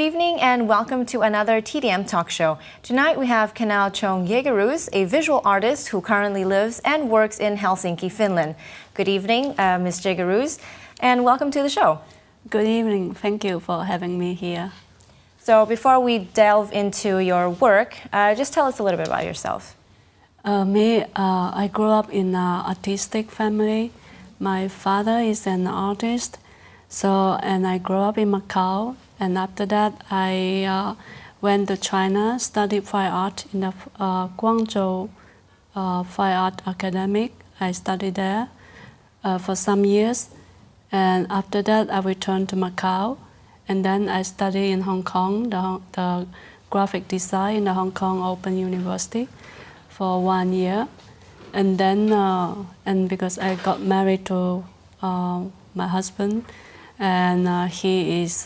evening and welcome to another TDM talk show. Tonight we have Canal Cheong-Jagerroos, a visual artist who currently lives and works in Helsinki, Finland. Good evening, Ms. Jagerroos, and welcome to the show. Good evening. Thank you for having me here. So before we delve into your work, just tell us a little bit about yourself. I grew up in an artistic family. My father is an artist, and I grew up in Macau. And after that, I went to China, studied fine art in the Guangzhou Fine Art Academy. I studied there for some years. And after that, I returned to Macau. And then I studied in Hong Kong, the graphic design in the Hong Kong Open University for 1 year. And then, and because I got married to my husband, and he's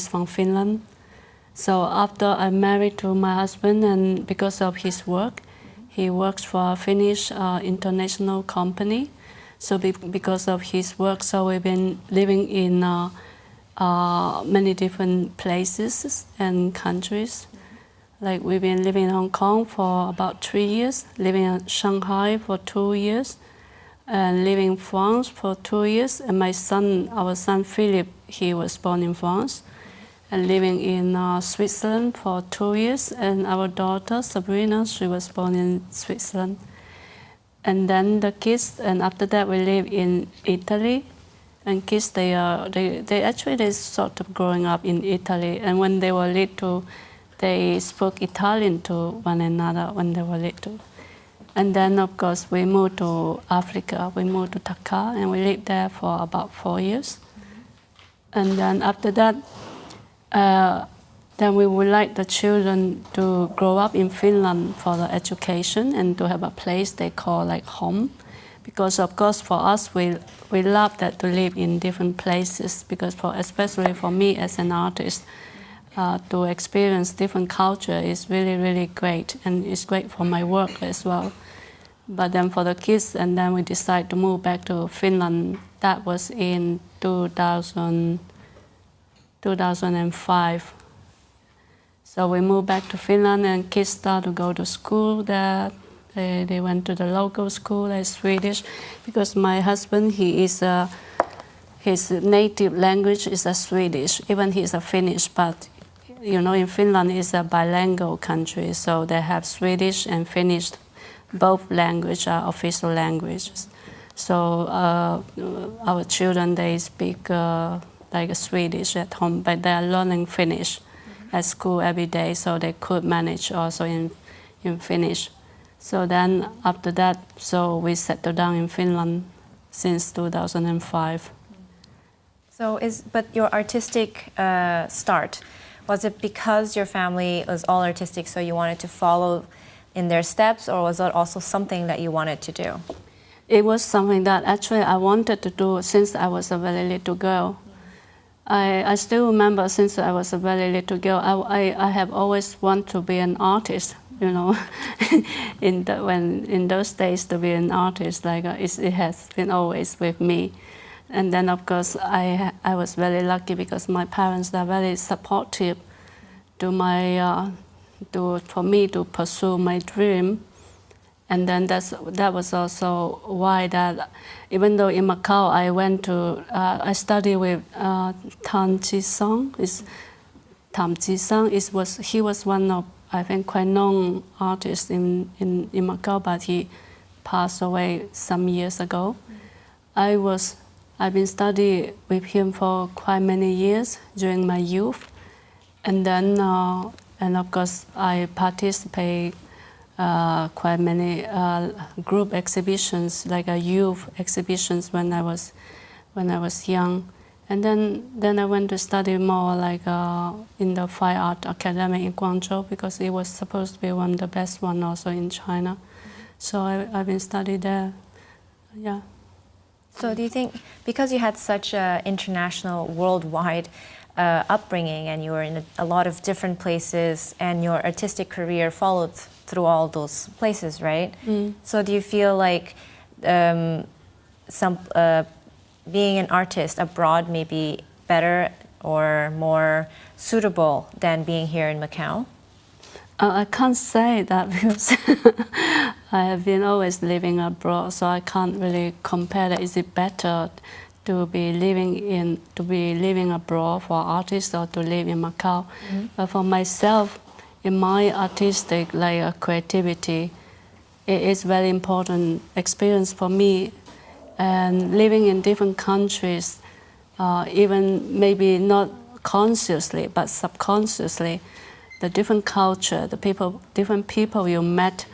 from Finland. So after I married to my husband, and because of his work, he works for a Finnish international company. So because of his work, so we've been living in many different places and countries. Like we've been living in Hong Kong for about 3 years, living in Shanghai for 2 years, and living in France for 2 years. And my son, our son Philip, he was born in France, and living in Switzerland for 2 years. And our daughter Sabrina, she was born in Switzerland. And then the kids, and after that we live in Italy. And kids, they sort of growing up in Italy. And when they were little, they spoke Italian to one another when they were little. And then, of course, we moved to Africa. We moved to Dakar, and we lived there for about 4 years. And then after that, then we would like the children to grow up in Finland for the education and to have a place they call like home. Because, of course, for us, we love that to live in different places. Because especially for me as an artist, to experience different culture is really, really great, and it's great for my work as well. But then for the kids, and then we decided to move back to Finland. That was in 2005. So we moved back to Finland, and kids started to go to school there. They went to the local school, like Swedish, because my husband, his native language is a Swedish, even he's a Finnish, but you know, in Finland is a bilingual country, so they have Swedish and Finnish, both language are official languages. So our children, they speak like Swedish at home, but they are learning Finnish at school every day, so they could manage also in Finnish. So then after that, so we settled down in Finland since 2005. So but your artistic start, was it because your family was all artistic, so you wanted to follow in their steps, or was it also something that you wanted to do? It was something that actually I wanted to do since I was a very little girl. I still remember since I was a very little girl, I have always wanted to be an artist, you know. in those days, to be an artist, like it has been always with me. And then, of course, I was very lucky because my parents are very supportive for me to pursue my dream. And then that was also why that, even though in Macau I studied with Tam Ji-sung. He was one of, I think, quite known artists in Macau, but he passed away some years ago. I've been studying with him for quite many years during my youth. And then, and of course, I participate quite many group exhibitions, like youth exhibitions when I was young. And then I went to study more like in the Fine Art Academy in Guangzhou, because it was supposed to be one of the best one also in China. So I've been studying there, yeah. So do you think, because you had such an international, worldwide upbringing, and you were in a lot of different places, and your artistic career followed through all those places, right? Mm. So do you feel like being an artist abroad may be better or more suitable than being here in Macau? I can't say that because I have been always living abroad, so I can't really compare that. Is it better to be living abroad for artists or to live in Macau? But for myself, in my artistic creativity, it is very important experience for me. And living in different countries, even maybe not consciously but subconsciously, the different culture, different people you met,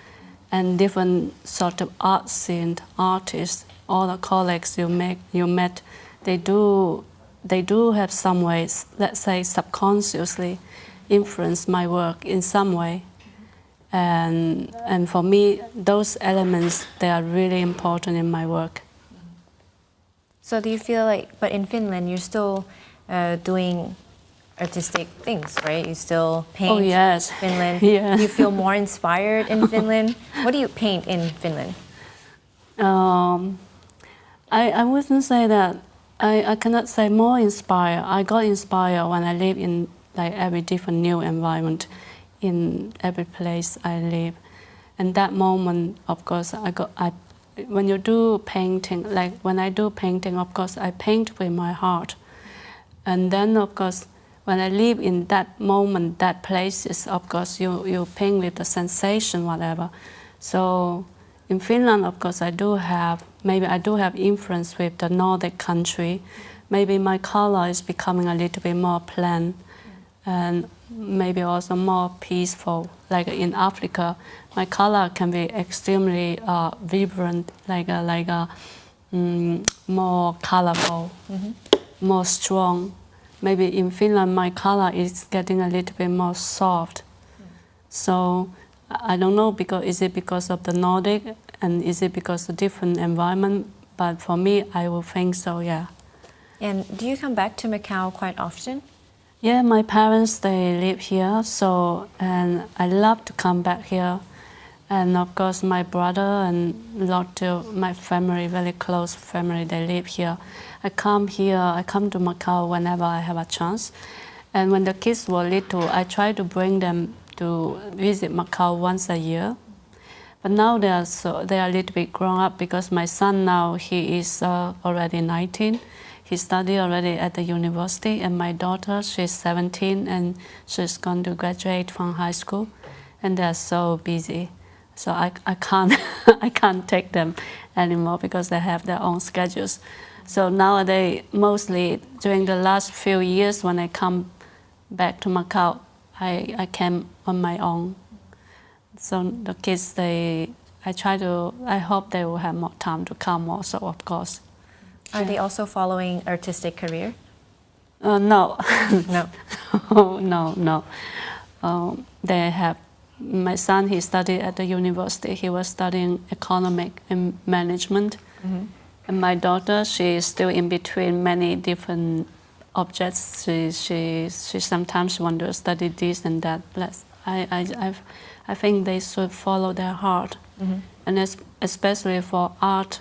and different sort of art scene artists, all the colleagues you met, they do have some ways, let's say subconsciously, influence my work in some way. And for me, those elements, they are really important in my work. So do you feel like, but in Finland, you're still doing artistic things, right? You still paint. Oh, yes. Finland. Yeah. Do you feel more inspired in Finland? What do you paint in Finland? I wouldn't say that. I cannot say more inspired. I got inspired when I live in every different new environment, in every place I live. And that moment, of course, when you do painting, like when I do painting, of course, I paint with my heart. And then, of course, when I live in that moment, that places, of course, you paint with the sensation, whatever. So in Finland, of course, I do have influence with the Nordic country. Maybe my color is becoming a little bit more plain and maybe also more peaceful. Like in Africa, my color can be extremely vibrant, more colorful, more strong. Maybe in Finland, my color is getting a little bit more soft. So I don't know, is it because of the Nordic and is it because of different environment? But for me, I will think so, yeah. And do you come back to Macau quite often? Yeah, my parents, they live here, and I love to come back here. And of course, my brother and a lot of my family, very close family, they live here. I come to Macau whenever I have a chance. And when the kids were little, I try to bring them to visit Macau once a year. But now they are a little bit grown up because my son now, he is already 19. He studied already at the university, and my daughter, she's 17 and she's going to graduate from high school. And they're so busy. So I can't I can't take them anymore because they have their own schedules. So nowadays, mostly during the last few years when I come back to Macau, I came on my own. So the kids, I hope they will have more time to come also, of course. Are they also following artistic career? No. No. No. They have. My son, he studied at the university. He was studying economic and management. And my daughter, she is still in between many different objects. She sometimes wants to study this and that. I think they should follow their heart. And especially for art,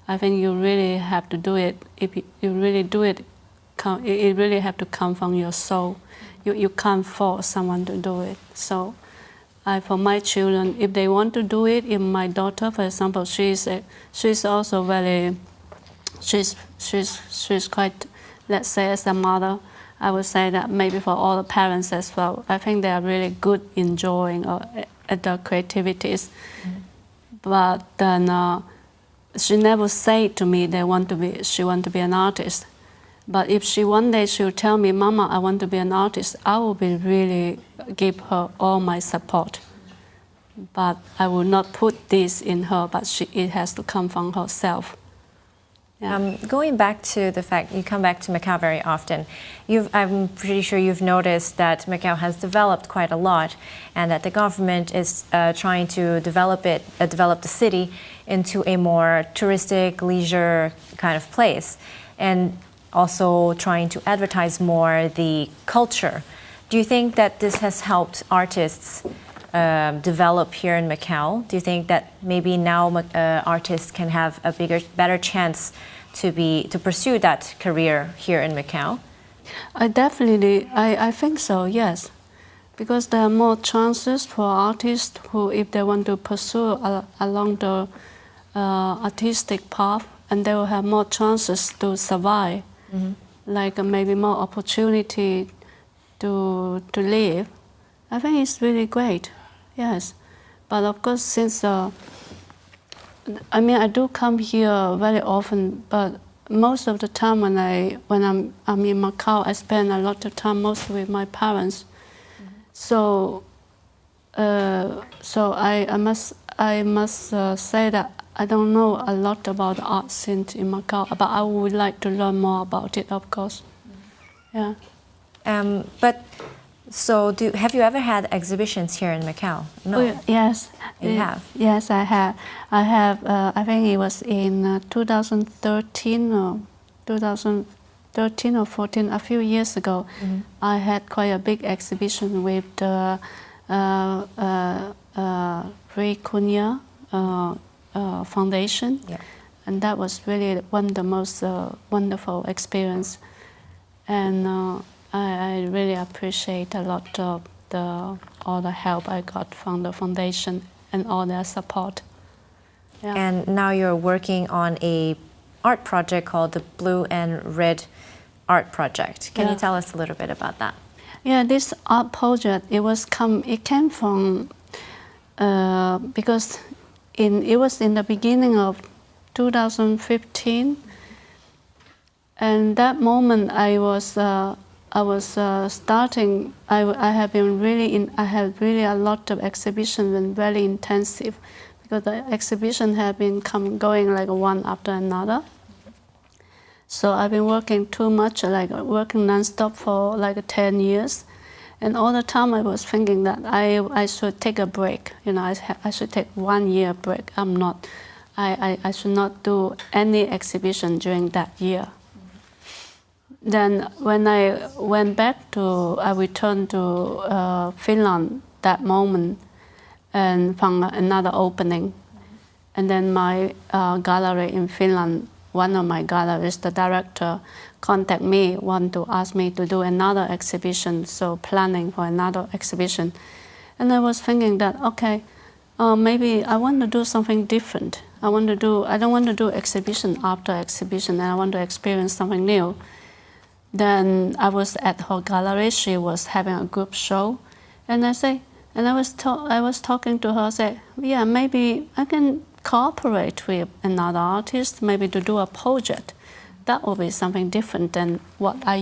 I think you really have to do it. If you really do it, it really have to come from your soul. You can't force someone to do it. So for my children, if they want to do it, if my daughter, for example, she's also very, she's quite, let's say as a mother, I would say that maybe for all the parents as well, I think they are really good enjoying at the creativities. But then she never said to me she want to be an artist. But if one day she'll tell me, Mama, I want to be an artist, I will really give her all my support. But I will not put this in her, but it has to come from herself. Yeah. Going back to the fact you come back to Macau very often, I'm pretty sure you've noticed that Macau has developed quite a lot, and that the government is trying to develop the city into a more touristic, leisure kind of place, and also trying to advertise more the culture. Do you think that this has helped artists develop here in Macau? Do you think that maybe now artists can have a better chance to pursue that career here in Macau? I think so, yes. Because there are more chances for artists who, if they want to pursue along the artistic path, and they will have more chances to survive, like maybe more opportunity to live. I think it's really great, yes. But of course, since I mean, I do come here very often, but most of the time when I'm in Macau, I spend a lot of time mostly with my parents. So I must say that I don't know a lot about the art scene in Macau, but I would like to learn more about it, of course. Yeah. But so, have you ever had exhibitions here in Macau? No. Oh, yes. You have? Yes, I have. I think it was in 2013 or 2013 or 14, a few years ago. I had quite a big exhibition with the Ray Cunha Foundation. Yeah. And that was really one of the most wonderful experience. And I really appreciate a lot of all the help I got from the foundation and all their support. Yeah. And now you're working on a art project called the Blue and Red Art Project. Can you tell us a little bit about that? Yeah, this art project, it came from because it was in the beginning of 2015, and that moment I was starting. I had really a lot of exhibitions and very intensive, because the exhibition had been going like one after another. So I've been working too much, like working non-stop for like 10 years. And all the time I was thinking that I should take a break. You know, I should take 1 year break. I should not do any exhibition during that year. Then when I returned to Finland that moment and found another opening. And then my gallery in Finland, one of my galleries, the director, contacted me, want to ask me to do another exhibition, so planning for another exhibition. And I was thinking that, okay, maybe I want to do something different. I don't want to do exhibition after exhibition, and I want to experience something new. Then I was at her gallery, she was having a group show, and I was talking to her, I said, yeah, maybe I can cooperate with another artist, maybe to do a project. That will be something different than what I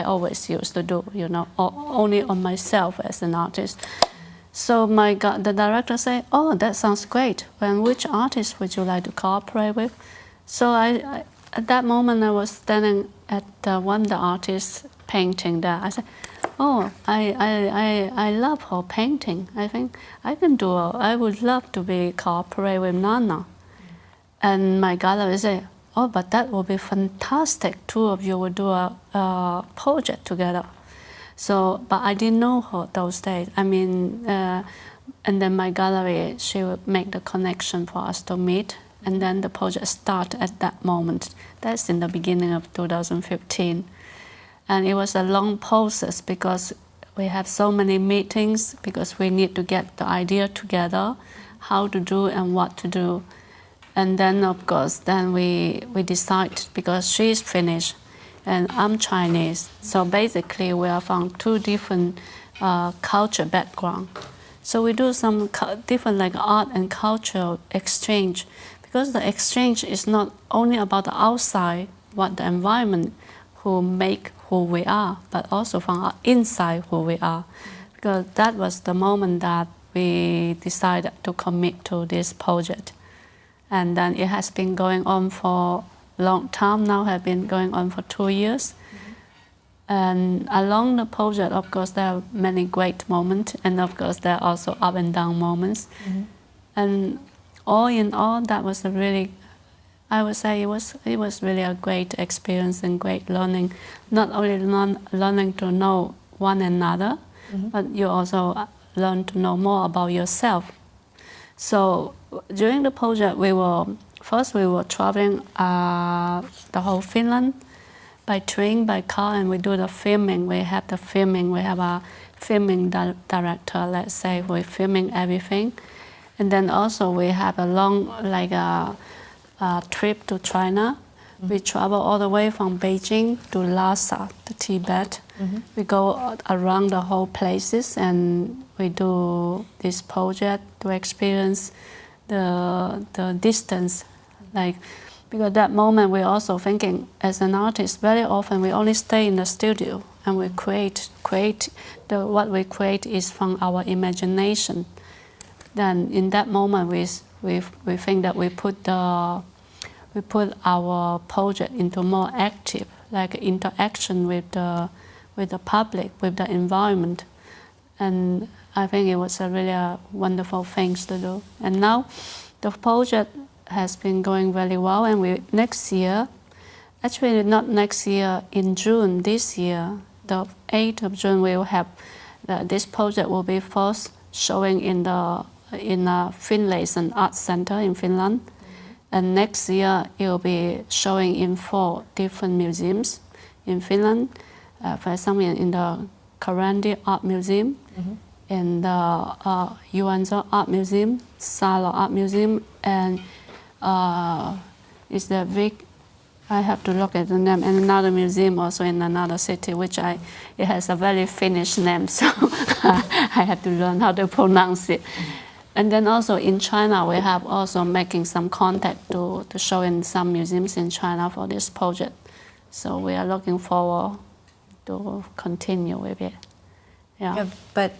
always used to do, you know, only on myself as an artist. So the director said, oh, that sounds great. And which artist would you like to cooperate with? So at that moment, I was standing at one of the artists painting there. I said, oh, I love her painting. I think I would love to cooperate with Nana. And my gallery said, oh, but that would be fantastic. Two of you would do a project together. So, but I didn't know her those days. I mean, and then my gallery, she would make the connection for us to meet. And then the project started at that moment. That's in the beginning of 2015. And it was a long process because we have so many meetings, because we need to get the idea together, how to do and what to do. And then, of course, then we decide, because she's Finnish and I'm Chinese. So basically, we are from two different culture backgrounds. So we do some different like art and cultural exchange, because the exchange is not only about the outside, what the environment who make who we are, but also from our inside who we are. Because that was the moment that we decided to commit to this project. And then it has been going on for a long time now, have been going on for 2 years. And along the project, of course, there are many great moments, and of course, there are also up and down moments. And all in all, that was I would say it was really a great experience and great learning. Not only learning to know one another, but you also learn to know more about yourself. So during the project, we were traveling the whole Finland, by train, by car, and we do the filming. We have the filming. We have a filming director, let's say, we're filming everything. And then also we have a long, like a trip to China. We travel all the way from Beijing to Lhasa, to Tibet. We go around the whole places and we do this project to experience the distance. Like, because at that moment we're also thinking, as an artist, very often we only stay in the studio and we create. What we create is from our imagination. Then in that moment we think that we put our project into more active, like interaction with the public, with the environment. And I think it was a really wonderful thing to do. And now the project has been going very well, and next year, actually not next year, in June this year, the 8th of June, we will have this project will be first showing in Finlayson Art Center in Finland. And next year, it will be showing in 4 different museums in Finland. For example, in the Karandi Art Museum, in the Yuanzhou Art Museum, Salo Art Museum, and is the big, I have to look at the name, and another museum also in another city, which it has a very Finnish name, so I have to learn how to pronounce it. And then also in China, we have also making some contact to show in some museums in China for this project. So we are looking forward to continue with it. Yeah. But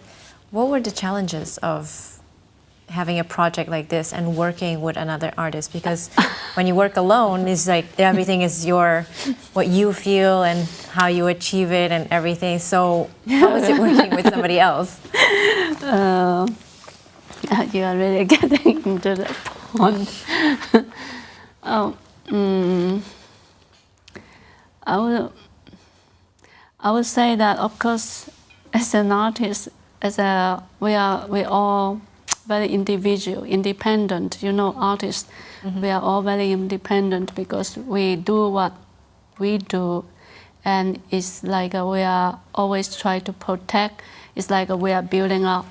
what were the challenges of having a project like this and working with another artist? Because when you work alone, it's like everything is what you feel and how you achieve it and everything. So how is it working with somebody else? You are really getting into the point. I would say that, of course, as an artist, we all very individual, independent. You know, artists, we are all very independent because we do what we do, and it's like we are always trying to protect. It's like we are building an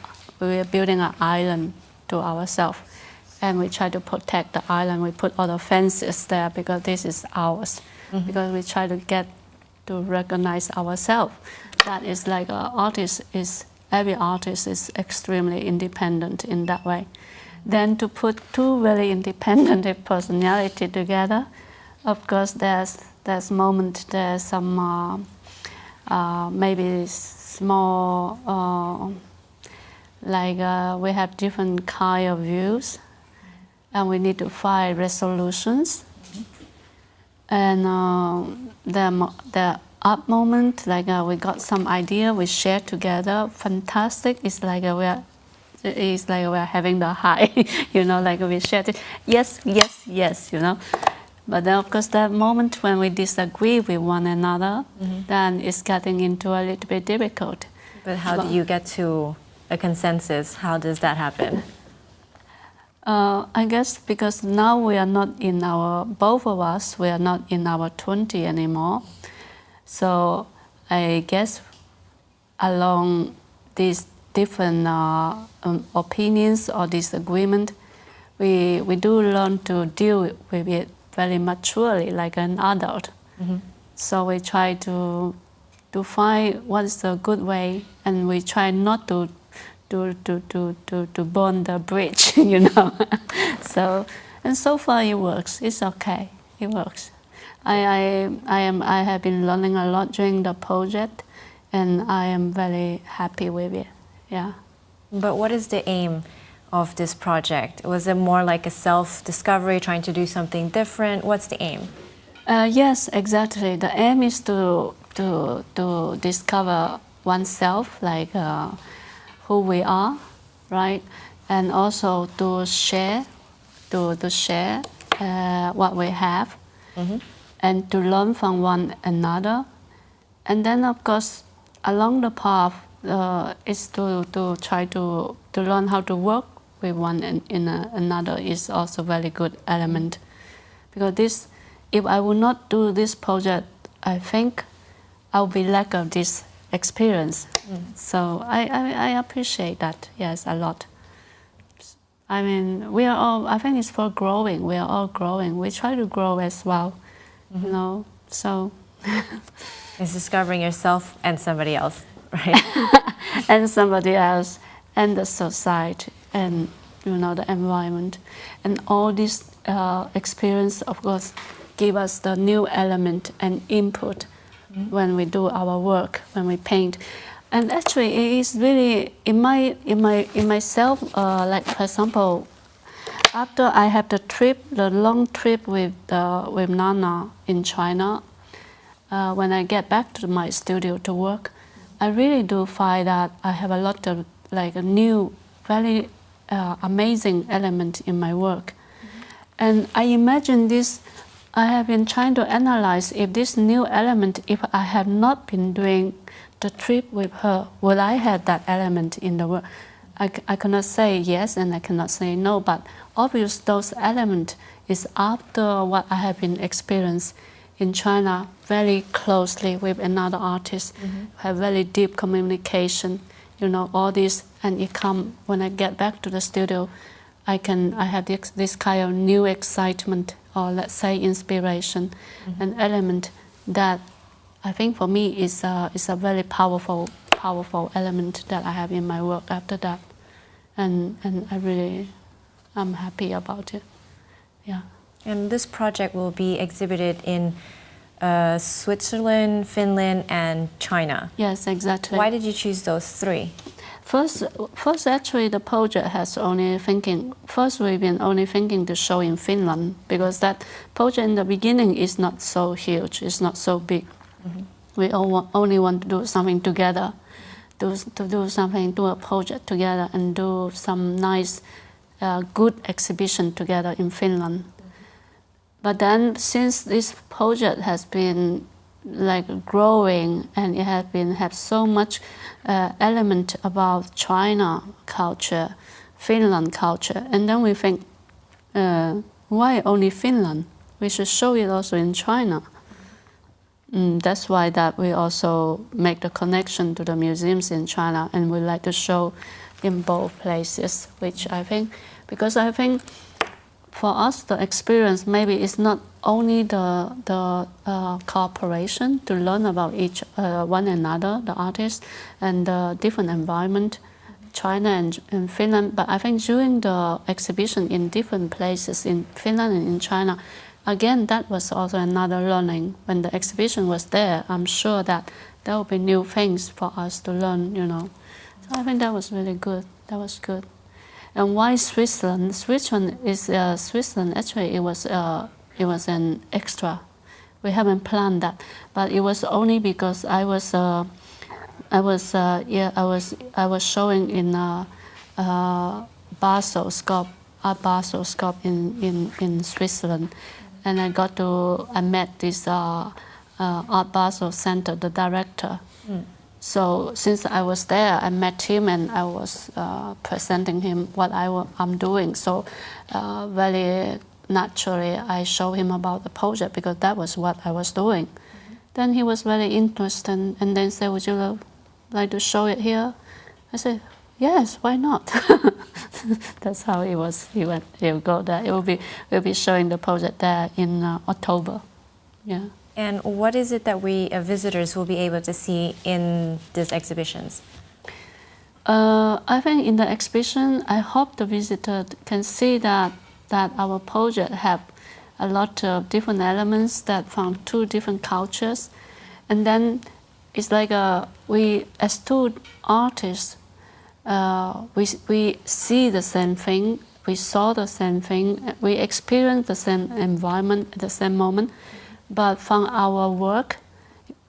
island to ourselves, and we try to protect the island. We put all the fences there because this is ours, because we try to get to recognize ourselves. That is like every artist is extremely independent in that way. Then to put 2 very independent personality together, of course there's some maybe small we have different kind of views, and we need to find resolutions. And the up moment, we got some idea, we share together, fantastic. It's like we are having the high, you know, like we share it, yes, you know. But then of course that moment when we disagree with one another, then it's getting into a little bit difficult. But how do you get to a consensus? How does that happen? I guess because now we are not both of us, we are not in our 20 anymore. So I guess along these different opinions or disagreement, we do learn to deal with it very maturely, like an adult. So we try to find what's a good way, and we try not to burn the bridge, you know. So far it works. It's okay. It works. I have been learning a lot during the project, and I am very happy with it. Yeah. But what is the aim of this project? Was it more like a self-discovery, trying to do something different? What's the aim? Yes, exactly. The aim is to discover oneself, like who we are, right? And also to share what we have, and to learn from one another. And then, of course, along the path is to try to learn how to work with one another is also very good element. Because if I would not do this project I think I'll be lack of this experience. So I appreciate that, yes, a lot. I mean, we are all, I think it's for growing. We are all growing. We try to grow as well, you know, so. It's discovering yourself and somebody else, right? And somebody else, and the society, and, you know, the environment. And all this experience, of course, give us the new element and input when we do our work, when we paint. And actually, it is really in myself. Like, for example, after I have the long trip with Nana in China, when I get back to my studio to work, I really do find that I have a lot of like a new, very amazing element in my work. And I imagine this. I have been trying to analyze if this new element, if I have not been doing the trip with her, will I have that element in the work? I cannot say yes and I cannot say no, but obvious those elements is after what I have been experienced in China very closely with another artist, have very deep communication, you know, all this, and it come when I get back to the studio, I have this kind of new excitement, or let's say inspiration, an element that I think for me is a very powerful element that I have in my work after that, and I'm happy about it. Yeah. And this project will be exhibited in Switzerland, Finland, and China. Yes, exactly. Why did you choose those three? First, actually, the project has only thinking. First, we've been only thinking to show in Finland because that project in the beginning is not so huge. It's not so big. We only want to do something together, do a project together, and do some nice, good exhibition together in Finland. But then, since this project has been like growing and it has been have so much element about China culture, Finland culture, and then we think, why only Finland? We should show it also in China. That's why that we also make the connection to the museums in China, and we like to show in both places, which I think, because I think for us the experience maybe is not only the cooperation to learn about each one another, the artists, and the different environment, China and Finland, but I think during the exhibition in different places in Finland and in China, again, that was also another learning. When the exhibition was there, I'm sure that there will be new things for us to learn, you know. So I think that was really good. That was good. And why Switzerland? Switzerland actually, it was an extra. We haven't planned that, but it was only because I was showing in Basel Sculpt, Art Basel Sculpt in Switzerland, and I met this Art Basel Center, the director. So since I was there, I met him and I was presenting him what I'm doing. So very naturally, I showed him about the project because that was what I was doing. Then he was very interested and then said, "Would you like to show it here?" I said, "Yes, why not?" That's how it was. He'll go there. We'll be showing the project there in October. Yeah. And what is it that visitors will be able to see in these exhibitions? I think in the exhibition, I hope the visitor can see that our project have a lot of different elements that from two different cultures, and then it's like we as two artists, we see the same thing, we saw the same thing, we experienced the same environment at the same moment. But from our work,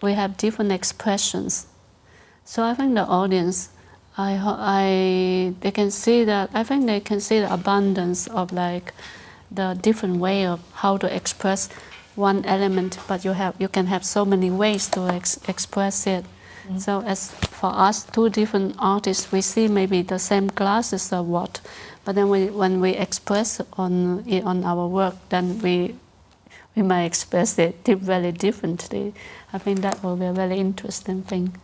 we have different expressions. So I think the audience, they can see that. I think they can see the abundance of like the different way of how to express one element. But you can have so many ways to express it. So as for us, two different artists, we see maybe the same glasses of what, but then when we express on our work, then we we might express it very differently. I think that will be a very interesting thing.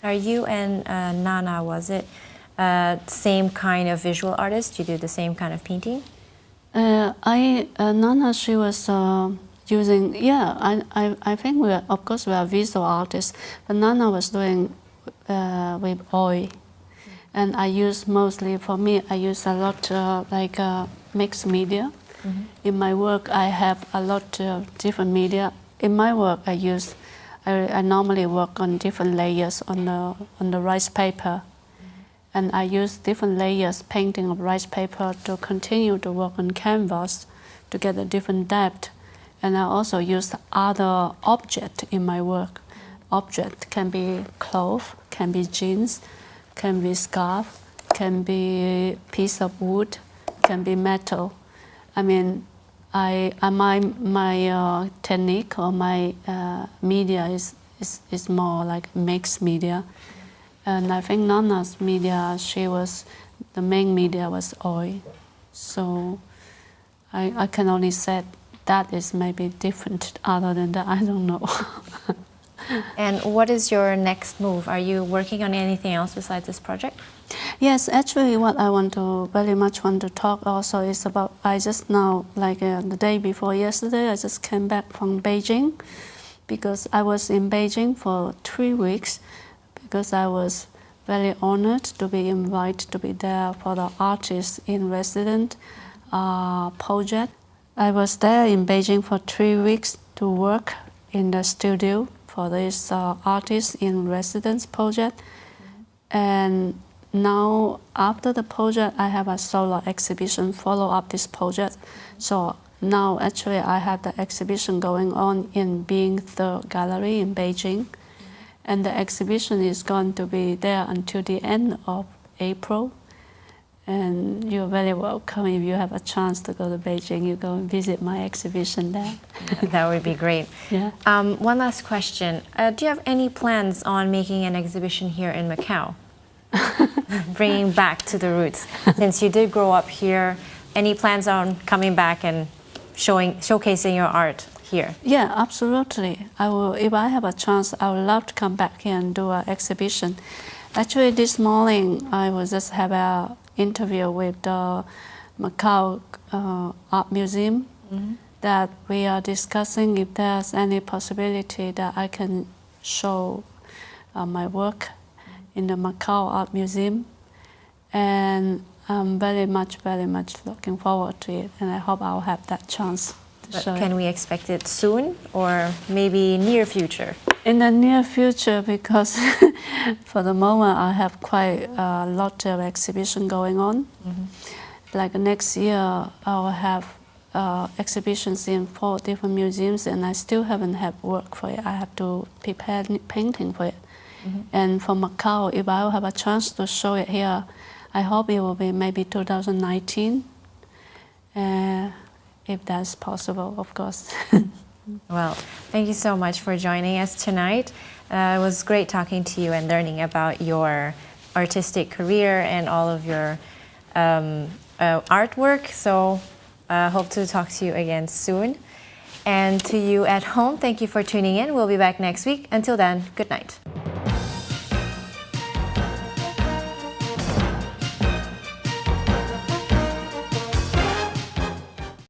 Are you and Nana, was it same kind of visual artist? You do the same kind of painting? Nana, she was using, I think of course we are visual artists, but Nana was doing with oil. And I use mostly, for me, I use a lot like mixed media. Mm-hmm. In my work, I have a lot of different media. In my work, I normally work on different layers on the rice paper. Mm-hmm. And I use different layers, painting of rice paper, to continue to work on canvas to get a different depth. And I also use other objects in my work. Object can be cloth, can be jeans, can be scarf, can be piece of wood, can be metal. I mean, my technique or my media is more like mixed media. And I think Nana's media, the main media was oil. So I can only say that is maybe different. Other than that, I don't know. And what is your next move? Are you working on anything else besides this project? Yes, actually what I very much want to talk also is about, I just now, like the day before yesterday, I just came back from Beijing, because I was in Beijing for 3 weeks, because I was very honored to be invited to be there for the Artist in Residence project. I was there in Beijing for 3 weeks to work in the studio for this Artist in Residence project. Mm-hmm. And now, after the project, I have a solo exhibition follow up this project. Mm-hmm. So now, actually, I have the exhibition going on in Being the Gallery in Beijing. Mm-hmm. And the exhibition is going to be there until the end of April. And you're very welcome. If you have a chance to go to Beijing, you go and visit my exhibition there. That would be great. Yeah. One last question. Do you have any plans on making an exhibition here in Macau? Bringing back to the roots. Since you did grow up here, any plans on coming back and showcasing your art here? Yeah, absolutely. I will. If I have a chance, I would love to come back here and do an exhibition. Actually, this morning, I will just have an interview with the Macau Art Museum. Mm-hmm. That we are discussing if there's any possibility that I can show my work in the Macau Art Museum. And I'm very much looking forward to it, and I hope I'll have that chance to show it. Can we expect it soon, or maybe near future? In the near future, because for the moment I have quite a lot of exhibition going on. Mm-hmm. Like next year, I'll have exhibitions in 4 different museums, and I still haven't had work for it. I have to prepare painting for it. Mm-hmm. And for Macau, if I'll have a chance to show it here, I hope it will be maybe 2019, if that's possible, of course. Well, thank you so much for joining us tonight. It was great talking to you and learning about your artistic career and all of your artwork. So hope to talk to you again soon. And to you at home, thank you for tuning in. We'll be back next week. Until then, good night.